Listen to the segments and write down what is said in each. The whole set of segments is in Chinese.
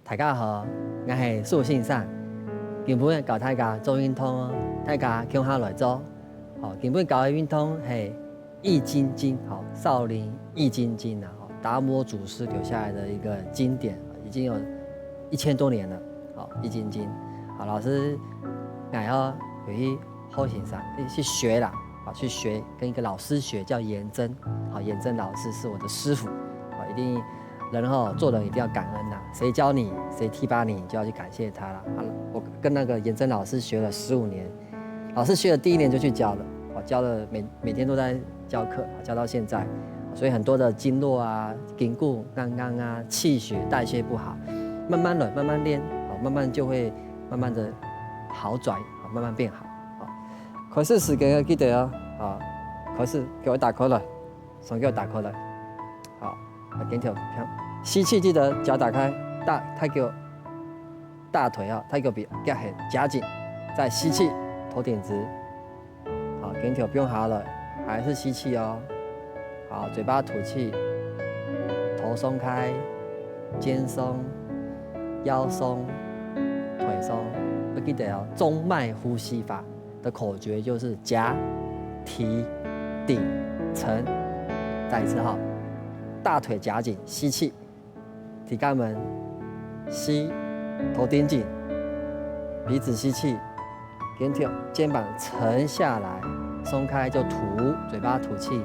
大家好，我是苏信善。今本教大家做运动哦，大家跟下来做。好，今本教的运动是易筋经，好，少林易筋经啊，达摩祖师留下来的一个经典，已经有1000多年了。好，易筋经，好，老师我要去后行上去学啦，好，去学，跟一个老师学，叫颜真，好，颜真老师是我的师傅，好，一定。人做人一定要感恩呐，谁教你，谁提拔你，你就要去感谢他了。好了，我跟那个颜真老师学了15年，老师学了第1年就去教了，我教了每天都在教课，教到现在，所以很多的经络啊、筋骨、刚刚啊、气血代谢不好，慢慢的、慢慢练，慢慢就会慢慢的好转，慢慢变好。开始时间要记得哦，开始给我打开了，手给我打开了。跟条吸气，记得脚打开，太给我大腿太给我比夹很夹紧，再吸气，头顶直，好，跟条不用哈了，还是吸气哦，好，嘴巴吐气，头松开，肩松，腰松，腿松，要记得中脉呼吸法的口诀就是夹、提、顶、沉，再一次大腿夹紧，吸气，体肛门吸，头顶紧，鼻子吸气，肩膀沉下来，松开就吐，嘴巴吐气，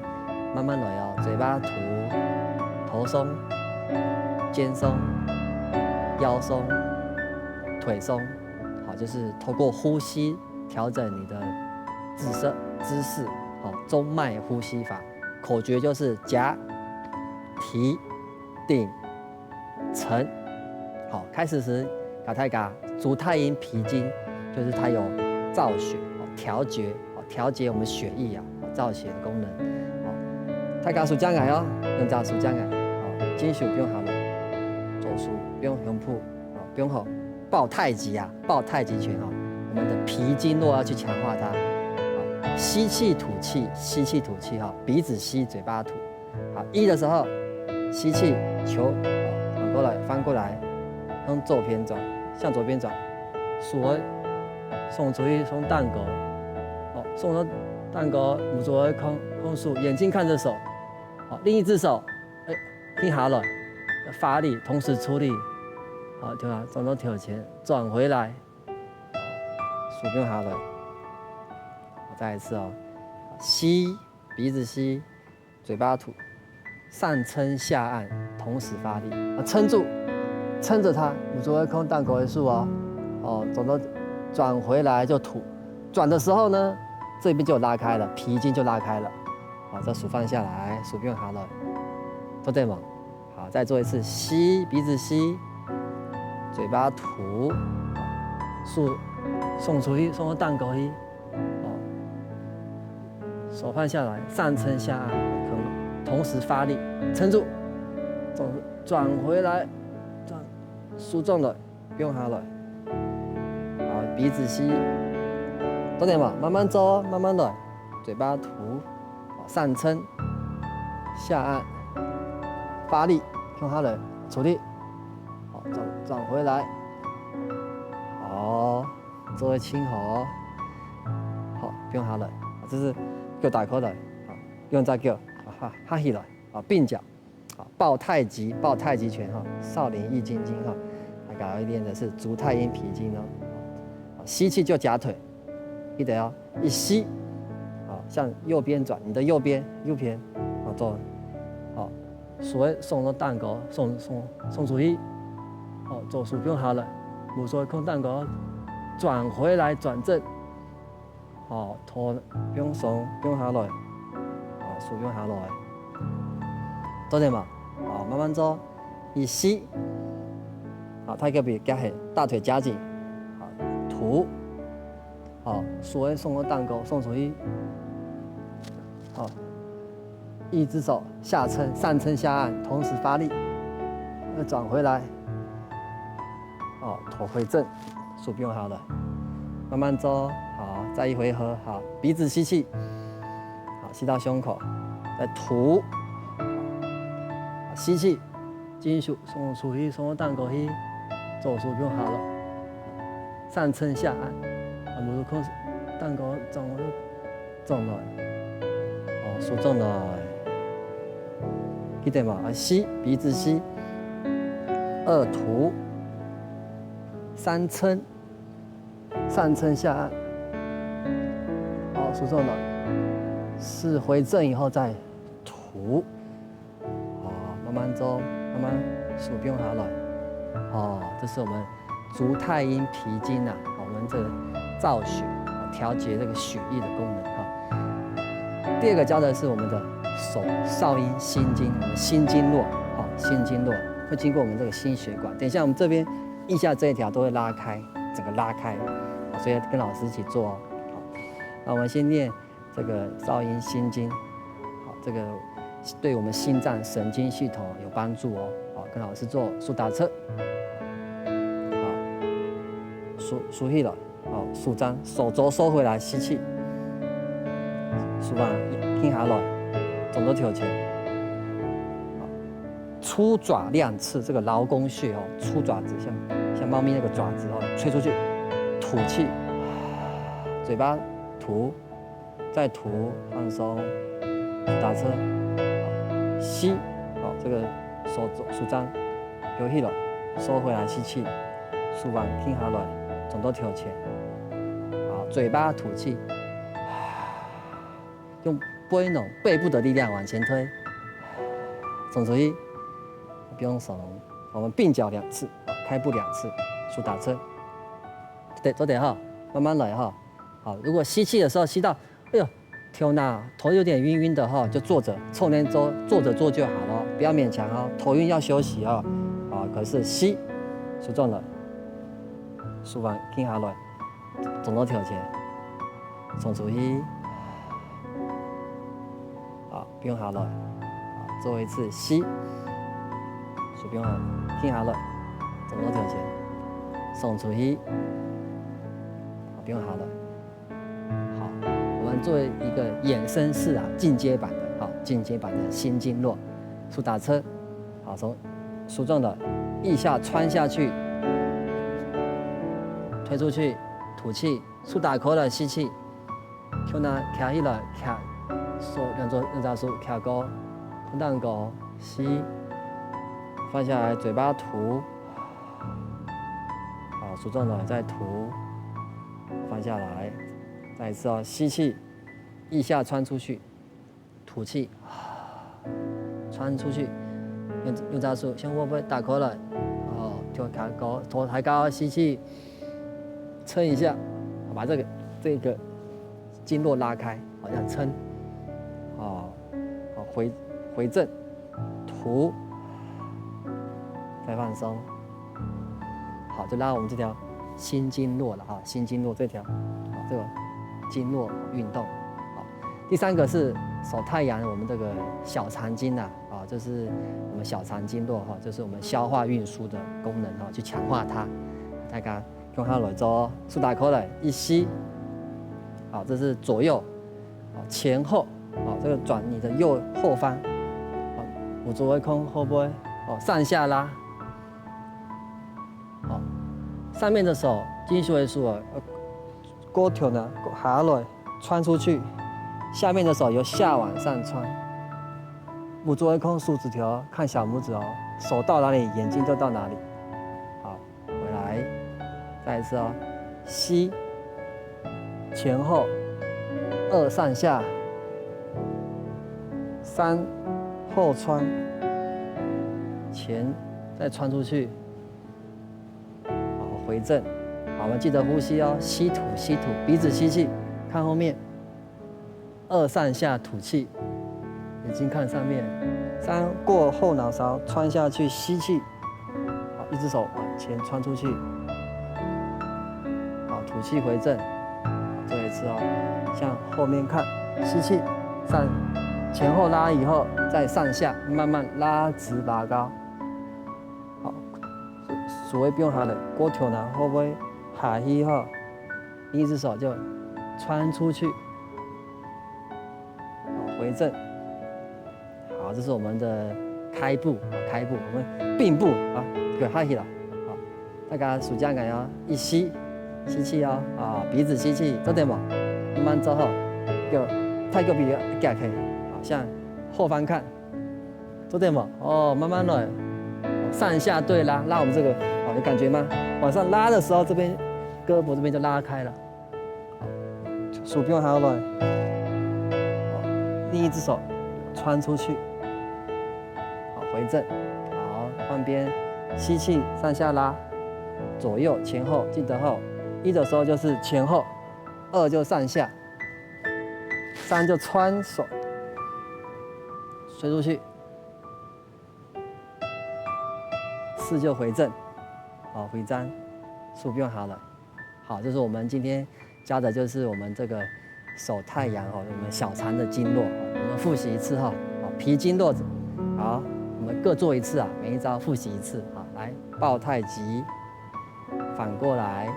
慢慢来哦，嘴巴吐，头松，肩松，腰松，腿松，好，就是透过呼吸调整你的姿势，好，中脉呼吸法，口诀就是夹。提、顶、沉，好，开始时搞太嘎足太阴脾经，就是它有造血、调节我们血液造血的功能。好，太嘎属将来哦，人家属将来，好，金属不用好了，左手不用胸脯，不用抱太极抱太极拳我们的脾经络要去强化它。好，吸气吐气，吸气吐气鼻子吸，嘴巴吐。好，1的时候。吸气，球转过来，翻过来，向左边转，向左边转，手送出去，送蛋糕，送到蛋糕，五左控数，眼睛看着手，好，另一只手，听下来，发力，同时出力，好，对吧？转到腿前，转回来，手不用下来，再一次吸，鼻子吸，嘴巴吐。上撑下按，同时发力撑住，撑着它，五左二空蛋狗的数转回来就吐，转的时候呢，这边就拉开了，脾经就拉开了，好，这手放下来，手不用好了，都对吗？好，再做一次，吸，鼻子吸，嘴巴吐，手送出去，送到蛋狗去，手放下来，上撑下按。同时发力，撑住，转回来，输重了，不用哈了。好，鼻子吸，懂点吗？慢慢走，慢慢来，嘴巴吐，上撑，下按，发力，用哈了，出力，好，转回来，好，做为轻好，好，不用哈了，这是给我打开了，好，用再给我。哈起来并脚，抱太极拳少林易筋经大家要练的是足太阴脾经吸气就夹腿，记得一吸，向右边转，你的右边做，手送到蛋糕，送出去，左手不用哈了，无所谓空蛋糕，转回来转正，头不用松，不用哈了。手不用下来，懂点吗？好，慢慢做，一吸，好，太极比夹起，大腿夹紧，好，吐，好，手送个蛋糕送出去，好，一只手下撑，上撑下按，同时发力，再转回来，头回正，手不用下来，慢慢做，好，再一回合，好，鼻子吸气。吸到胸口，再吐，吸气，继续送出去，送到蛋糕去，走数不用哈了，上撑下按，啊，无如空蛋糕重来，哦，数重来，记得嘛？啊，吸鼻子吸，二吐，三撑，上撑下按，好，数重来，四回正以后再吐，好，慢慢走，慢慢数不用哈了，哦，这是我们足太阴脾经啊，我们这个造血。调节这个血液的功能哈。第二个教的是我们的少阴心经，我们心经络，好，心经络会经过我们这个心血管。等一下我们这边腋下这一条都会拉开，整个拉开，所以跟老师一起做哦。好，那我们先念这个少阴心经，好，这个对我们心脏神经系统有帮助哦。好，跟老师做数打侧，好，数气了。好，舒张，手肘收回来，吸气，舒完，停下来，总都调前。好，出爪两次，这个劳宫穴哦，出爪子，像猫咪那个爪子哦，吹出去，吐气，嘴巴吐，再吐，放松，打车，好，吸，好，这个手肘舒张，有气了，收回来，吸气，舒完，停下来，总都调前。嘴巴吐气，用背部的力量往前推，总出去，不用手。我们并脚2次，开步2次，数打车。对，做点哈，慢慢来哈。好，如果吸气的时候吸到，哎呦，天哪，头有点晕晕的哈，就坐着，冲天坐着做就好了，不要勉强哦。头晕要休息哦。好，可是吸，数重了，数完停下来。总都调前，送出去，好，不用下来，好，最后一次吸，手不用下，停下来，总都调前，送出去，好，不用下来，好，我们作为一个衍生式啊，进阶版的，好，进阶版的心经络，数打车，好，从数重的腋下穿下去，推出去。吐气，数打口了，吸气，就拿卡起来，卡手两只手卡高，吞蛋糕，吸，放下来，嘴巴吐，好，数重了，再吐，放下来，再一次哦，吸气，腋下穿出去，吐气，穿出去，用只手先握背打口了，哦，就卡高，头抬高，吸气。撑一下，把这个经络拉开，好像撑，好回正，吐，再放松，好，就拉我们这条心经络了啊，心经络这条，好，这个经络运动，好，第三个是手太阳，我们这个小肠经啊，就是我们小肠经络哈，就是我们消化运输的功能哈，去强化它，大家。用它来做，数打口来，一吸，好，这是左右，好，前后，好，这个转你的右后方，好，我左位空后背，好，上下拉，好，上面的手继续为数啊，勾条呢下来穿出去，下面的手由下往上穿，我左位空数指条，看小拇指哦，手到哪里，眼睛就到哪里。再一次哦，吸，前后，2上下，3后穿，前再穿出去，好，回正，好，我们记得呼吸哦，吸吐，鼻子吸气，看后面，2上下吐气，眼睛看上面，3过后脑勺穿下去吸气，好，一只手往前穿出去。吐气回正，最后一次哦，向后面看，吸气，上前后拉以后，再上下慢慢拉直拔高，好，所谓不用它的锅条呢，会不会下去后，一只手就穿出去，好，回正，好，这是我们的开步，我们并步啊，给下去了，好，大家数这样哦，一吸气哦，鼻子吸气，做对不？慢慢做后，就太个鼻夹开，好像后翻看，做对不？慢慢来，上下对拉，拉我们这个，有感觉吗？往上拉的时候，这边胳膊这边就拉开了，鼠标还要来，另一只手穿出去，好回正，好换边，吸气上下拉，左右前后，记得后，1的时候就是前后，2就上下，3就穿手，推出去，4就回正，好回张，鼠标好了，好，这是我们今天教的就是我们这个手太阳我们小肠的经络，我们复习一次脾经络，好，我们各做一次每一招复习一次，好，来抱太极，反过来，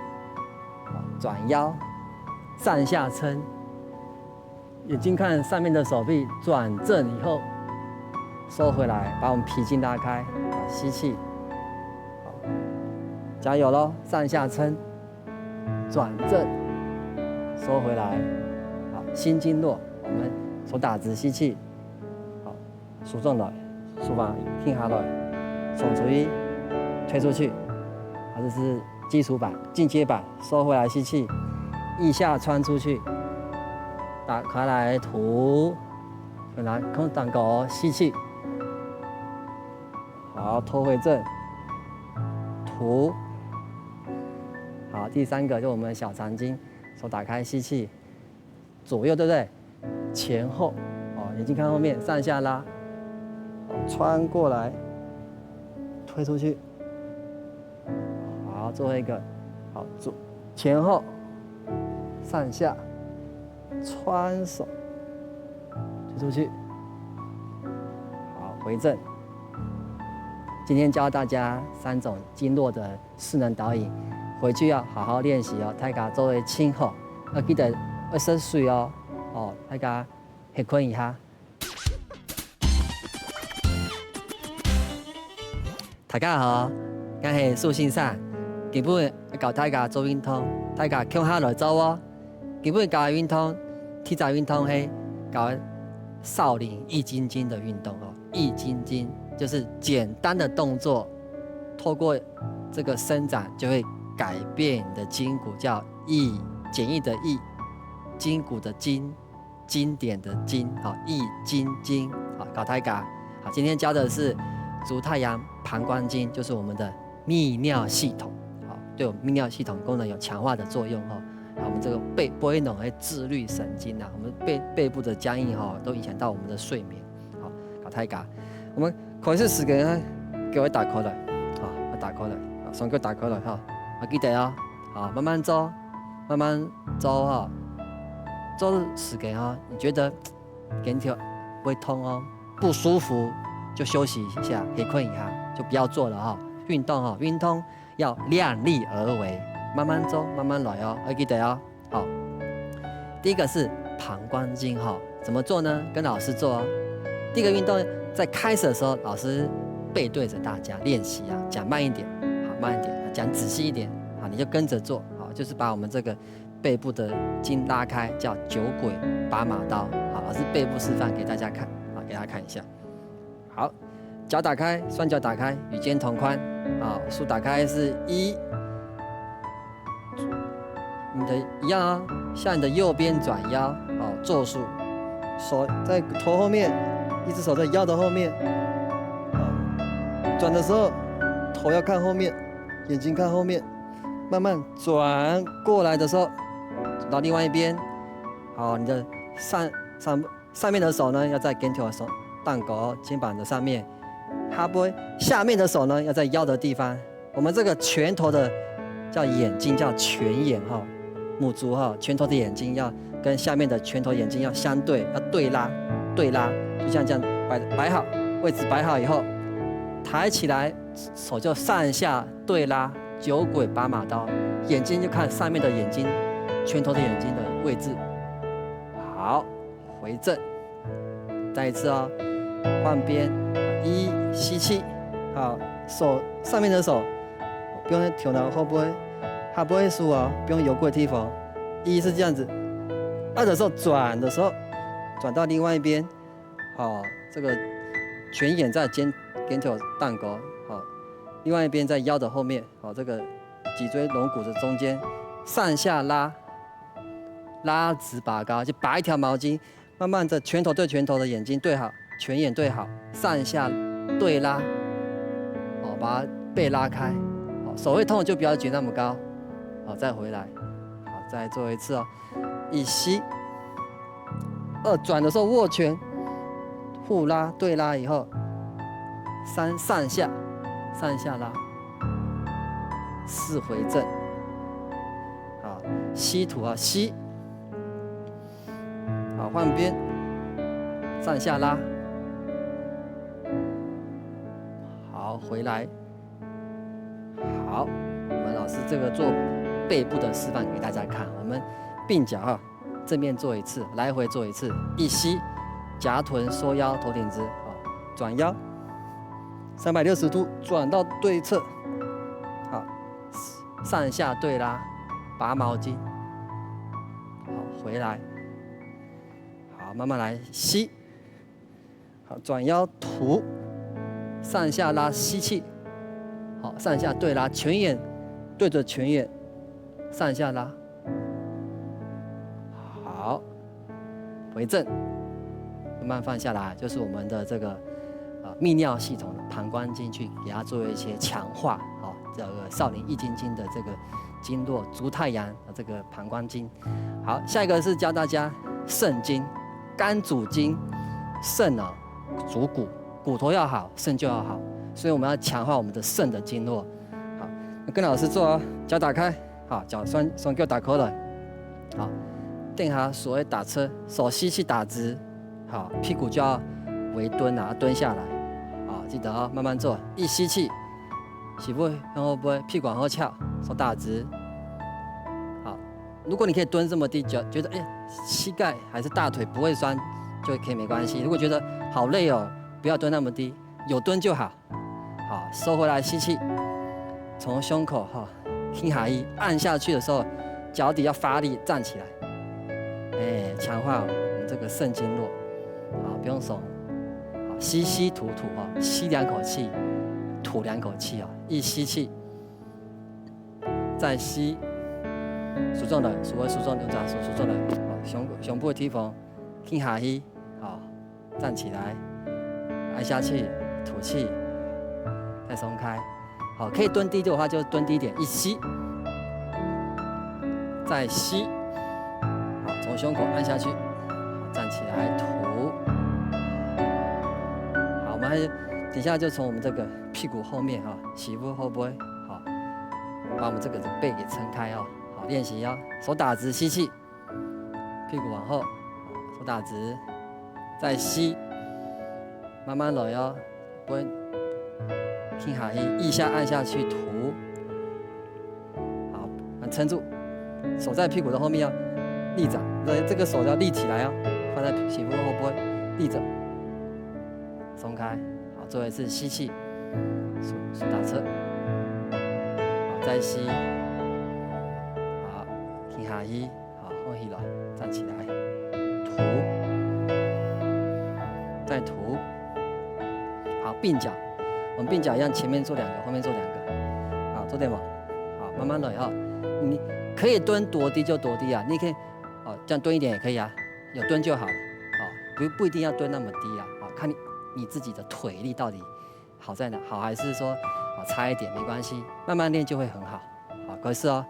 转腰，上下撑，眼睛看上面的手臂，转正以后收回来，把我们脾经拉开，吸气，好，加油咯，上下撑，转正，收回来，好，心经络，我们手打直吸气，好，数重来，数法听下来，手垂一，推出去，好，这是基础版、进阶版，收回来吸气，腋下穿出去，打开来吐，回来空档狗吸气，好，拖回正，吐，好，第3个就我们小肠经，手打开吸气，左右对不对？前后，眼睛看后面，上下拉，穿过来，推出去。好，最后一个，好，左前后，上下，穿手，推出去，好，回正。今天教大家3种经络的势能导引，回去要好好练习大家做为轻后，要记得要喝水大家歇困一下。大家好，我是苏先生。基本教大家做运动，大家向下来走基本教运动，体操运动是教少林易筋经的运动易筋经就是简单的动作，透过这个伸展就会改变你的筋骨，叫易，简易的易，筋骨的筋，经典的经，易筋经。好，教大家。好，今天教的是足太阳膀胱经，就是我们的泌尿系统。对我们泌尿系统功能有强化的作用我们这个背脑会自律神经我们背部的僵硬都影响到我们的睡眠。好，搞太嘎，我们考试时间给我打开来，好，我打开来，双脚打开来记得好，慢慢走，慢慢走走时间你觉得肩条会痛不舒服就休息一下，可以困一下，就不要做了运动运动要量力而为，慢慢走，慢慢来要记得好，第一个是膀胱经怎么做呢？跟老师做第一个运动，在开始的时候，老师背对着大家练习讲慢一点，好，慢一点，讲仔细一点，好，你就跟着做，好，就是把我们这个背部的筋拉开，叫9轨8马刀。好，老师背部示范给大家看，好，给大家看一下。好，脚打开，双脚打开，与肩同宽。好，手打开是1，你的一样向你的右边转腰，好，坐数，手在头后面，一只手在腰的后面，好，转的时候头要看后面，眼睛看后面，慢慢转过来的时候，转到另外一边，好，你的上面的手呢要在肩条的手荡狗肩膀的上面。哈不，下面的手呢要在腰的地方。我们这个拳头的叫眼睛，叫拳眼母足拳头的眼睛要跟下面的拳头眼睛要相对，要对拉，就像这样摆好，位置摆好以后，抬起来，手就上下对拉，9轨8马刀，眼睛就看上面的眼睛，拳头的眼睛的位置。好，回正，再一次换边。1吸气，好，手上面的手不用调到后背，下背束哦，不用由过提防。一是这样子，二的时候转的时候，转到另外一边，好，这个拳眼在肩头弹沟，好，另外一边在腰的后面，好，这个脊椎龙骨的中间，上下拉，拉直拔高，就拔一条毛巾，慢慢的拳头对拳头的眼睛对好，拳眼对好，上下对拉，哦，把背拉开，好，手会痛就不要举那么高，好，再回来，好，再做一次哦，一吸，二转的时候握拳，互拉对拉以后，三上下拉，四回正，好，吸吐啊吸，好换边，上下拉，好回来，好，我们老师这个做背部的示范给大家看，我们并脚啊，正面做一次，来回做一次，一吸，夹臀收腰，头顶直，好，转腰，360度转到对侧，好，上下对拉，拔毛巾，好，回来，好，慢慢来吸，好，转腰吐，上下拉吸气，好，上下对拉，拳眼对着拳眼，上下拉，好，回正，慢慢放下来，就是我们的这个泌尿系统的膀胱经去给它做一些强化，好，这个少林易筋经的这个经络，足太阳的这个膀胱经。好，下一个是教大家肾经，肝主筋，肾啊主骨，骨头要好，肾就要好，所以我们要强化我们的肾的经络。好，跟老师做哦，脚打开，好，脚双脚打开了，好，定下所谓打车，手吸气打直，好，屁股就要微蹲啊，蹲下来，好，记得哦，慢慢做，一吸气，膝部向后背，屁股往后翘，手打直，好，如果你可以蹲这么低，觉得膝盖还是大腿不会酸，就可以没关系。如果觉得好累哦，不要蹲那么低，有蹲就好，好，收回来吸气，从胸口哈，听下一按下去的时候，脚底要发力站起来，强化我们这个肾经络，好，不用松，好，吸吐啊，吸2口气，吐2口气啊，一吸气，再吸，数重的，数重留着，数重的，好，胸部的提缝，听下一，好，站起来，按下去，吐气，再松开，好，可以蹲低的话就蹲低一点，一吸，再吸，好，从胸口按下去，好，站起来，吐，好，我们还底下就从我们这个屁股后面哈，膝部后背，好，把我们这个背给撑开哦，好，练习哦，手打直吸气，屁股往后，手打直，再吸，慢慢来哦，不会听下一下按下去吐，好，撑住，手在屁股的后面要立着，这个手要立起来哦，放在膝部后背立着，松开，好，最后一次吸气，手打侧，好，再吸，好，听下一，好，后起来，站起来，吐，再吐，好，并脚，我们并脚一样，前面做2个，后面做2个，好，做对吗？好，慢慢来啊，你可以蹲多低就多低啊，你可以，哦，这样蹲一点也可以啊，有蹲就好了，哦，不一定要蹲那么低啊，哦，看你自己的腿力到底好在哪，好还是说差一点没关系，慢慢练就会很好，好，可是哦，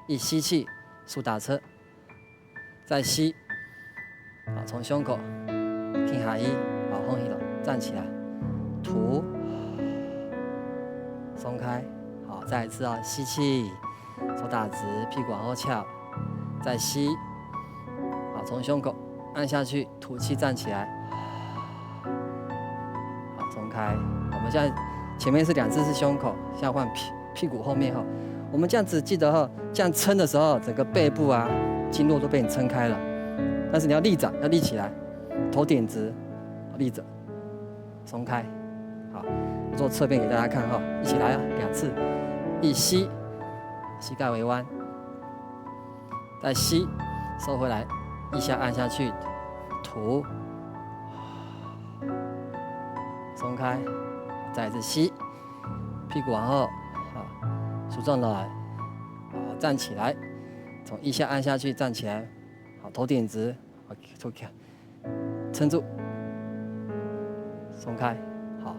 一吸气，手打侧，再吸，好，从胸口听下一，好，后起来，站起来，吐，松开，好，再一次啊，吸气，手打直，屁股往后翘，再吸，好，从胸口按下去，吐气站起来，好，松开。我们现在前面是2次是胸口，现在换屁股后面哈。我们这样子记得哈，这样撑的时候，整个背部啊经络都被你撑开了。但是你要立着，要立起来，头顶直，立着，松开。好，做侧边给大家看哈，一起来啊，2次，一吸，膝盖微弯，再吸，收回来，腋下按下去，吐，松开，再一次吸，屁股往后，好，舒张来，好，站起来，从腋下按下去，站起来，好，头顶直，好，抽开，撑住，松开，好，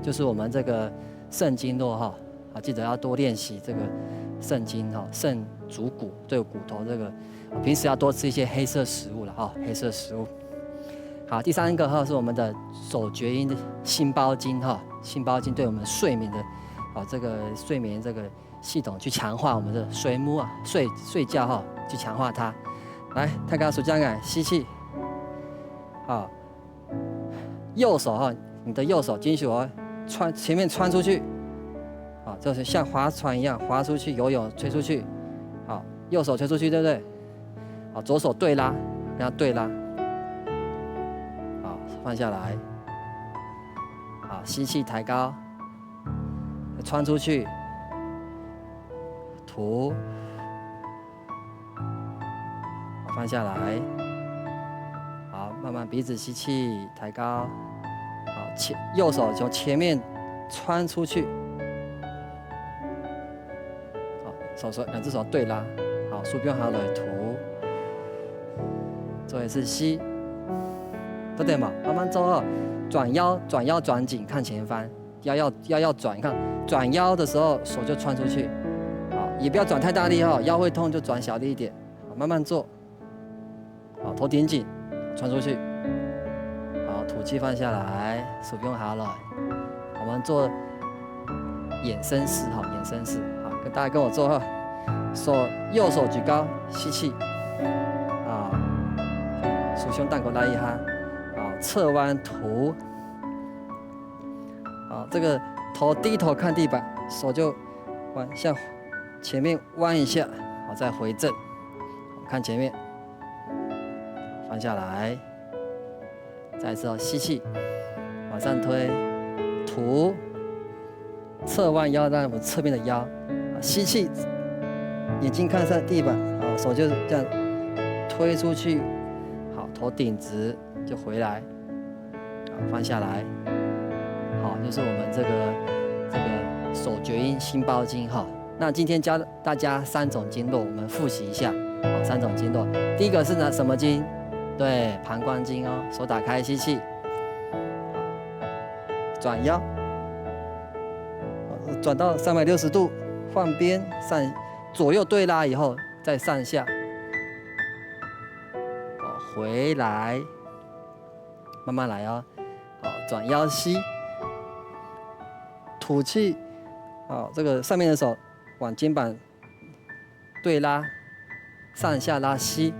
就是我们这个肾经络哈，啊，记得要多练习这个肾经哈，肾主骨，对骨头这个，平时要多吃一些黑色食物了哈，黑色食物。好，第三个哈是我们的手厥阴的心包经哈，心包经对我们睡眠的，啊这个睡眠这个系统去强化我们的睡眠啊，睡觉哈，去强化它。来，太高手将感吸气，好，右手哈，你的右手金属前面穿出去，好，就是像划船一样划出去，游泳吹出去，好，右手吹出去，对不对？好，左手对拉，跟它对拉。放下来，好，吸气抬高，穿出去，吐，放下来，好，慢慢鼻子吸气抬高，好，右手从前面穿出去，好，两只手对拉，好，手边好了，吐，做一次吸。对嘛，慢慢做哦。转腰转紧，看前方，腰要转，你看转腰的时候手就穿出去，好，也不要转太大力哈，腰会痛就转小力一点，好，慢慢做，好，头顶紧，穿出去，好，吐气放下来，手不用好了，我们做衍生式哈，衍生式，好，大家跟我做哈，右手举高，吸气，啊，鼠胸弹口拉一哈。侧弯吐，好，这个头低头看地板，手就向前面弯一下，好，再回正，看前面，放下来，再一次吸气，往上推，吐，侧弯腰，让我们侧面的腰，吸气，眼睛看上地板，好，手就这样推出去，好，头顶直就回来。放下来，好，就是我们这个手厥阴心包经哈。那今天教大家3种经络，我们复习一下。好，3种经络，第一个是什么经？对，膀胱经哦。手打开，吸气，转腰，转到360度，换边左右对拉以后，再上下，好，回来，慢慢来哦。好，转腰吸，吐气，好，这个上面的手往肩膀对拉，上下拉吸，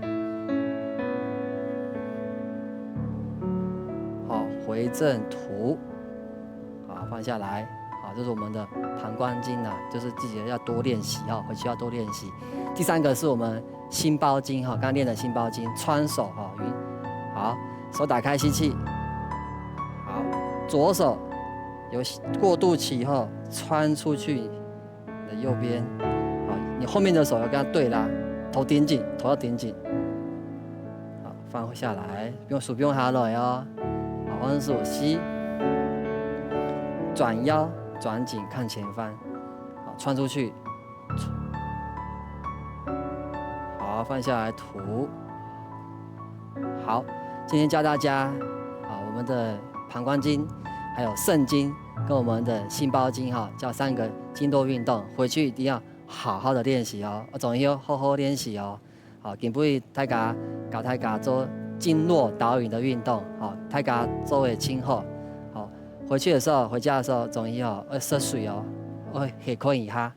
好，回正吐，好，放下来，好，这是我们的膀胱经啊，就是自己要多练习哈，回去要多练习。第3个是我们心包经哈，刚练的心包经，穿手哈，好，手打开吸气。左手有过渡期以后穿出去你的右边，好，你后面的手要跟它对拉，头顶紧，头要顶紧，好，放下来，手不用哈了哟，好，往手吸，转腰转紧看前方，好，穿出去，好，放下来吐，好，今天教大家，好，我们的膀胱经。还有肾经跟我们的心包经哈，叫3个经络运动，回去一定要好好的练习哦，总要好好练习哦。好，并不会大家做经络导引的运动，好，大家做为轻后，好，回家的时候总要喝水哦，喝可以哈。